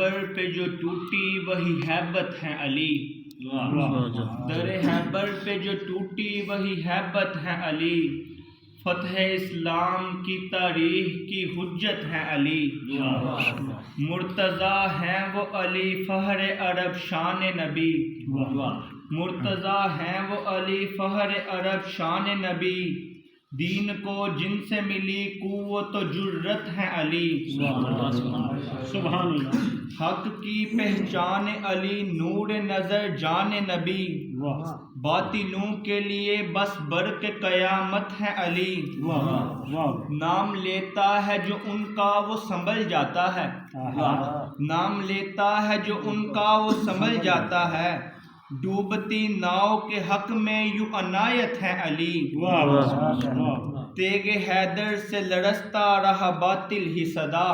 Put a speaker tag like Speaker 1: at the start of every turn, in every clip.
Speaker 1: حیبر پہ جو ٹوٹی وہی ہیبت ہے علی، در حیبر پہ جو ٹوٹی وہی ہیبت ہے علی، فتح اسلام کی تاریخ کی حجت ہے علی، مرتضیٰ ہیں وہ علی فہر عرب شان نبی، مرتضیٰ ہیں وہ علی فہر عرب شان نبی، دین کو جن سے ملی قوت و جرت ہے علی،
Speaker 2: سبحان اللہ،
Speaker 1: حق کی پہچان علی نور نظر جان نبی، باطلوں کے لیے بس برق قیامت ہے علی، نام لیتا ہے جو ان کا وہ سنبھل جاتا ہے، نام لیتا ہے جو ان کا وہ سنبھل جاتا ہے، ڈوبتی ناؤ کے حق میں یوں عنایت ہے علی، تیغ حیدر سے لرزتا رہا باطل ہی صدا،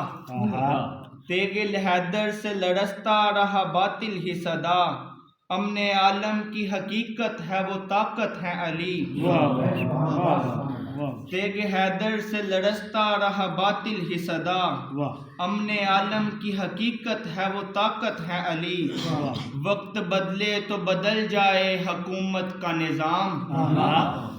Speaker 1: تیغ حیدر سے لرزتا رہا باطل ہی صدا، امن عالم کی حقیقت ہے وہ طاقت ہے علی، تیغ حیدر سے لرزتا رہا باطل ہی صدا، امن عالم کی حقیقت ہے وہ طاقت ہے علی، وقت بدلے تو بدل جائے حکومت کا نظام،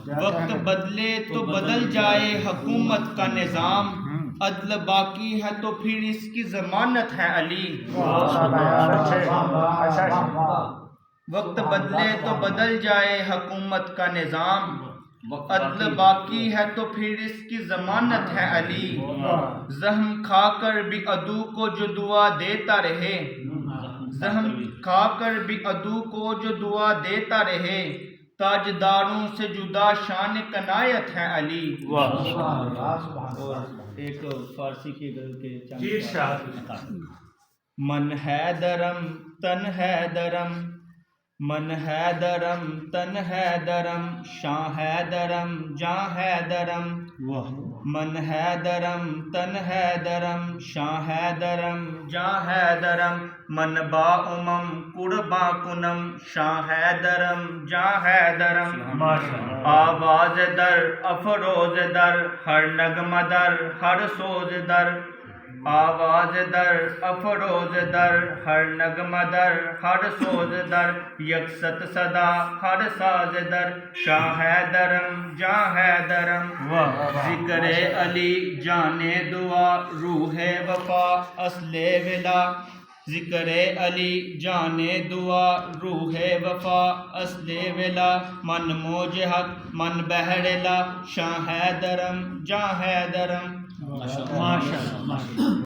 Speaker 1: وقت بدلے تو بدل جائے حکومت کا نظام، عدل باقی ہے تو پھر اس کی ضمانت ہے علی، وقت بدلے تو بدل جائے حکومت کا نظام، عدل باقی ہے تو پھر اس کی ضمانت ہے علی، زخم کھا کر بھی عدو کو جو دعا دیتا رہے، زخم کھا کر بھی عدو کو جو دعا دیتا رہے، تاجداروں سے جدا شان کنایت ہے علی، ایک فارسی کی من ہے درم تن ہے درم، من ہے درم تن ہے درم، شاہ ہے درم جاں ہے درم، من ہے درم تن ہے درم، شاہ ہے درم جاں ہے درم، من با امم قرباں کنم، شاہ ہے درم جاں ہے درم، آواز در افروز در ہر نغمہ در ہر سوز در، آواز در افروز در ہر نغمہ در ہر سوز در، یکست صدا ہر ساز در، شاہ ہے درم جاں ہے درم، ذکر علی جانے دعا روح وفا اصل ولا، ذکر علی جانے دعا روح وفا اصل ولا، من موج حق من بحر لا، شاہ ہے درم جاں ہے درم،
Speaker 2: ماشاء اللہ۔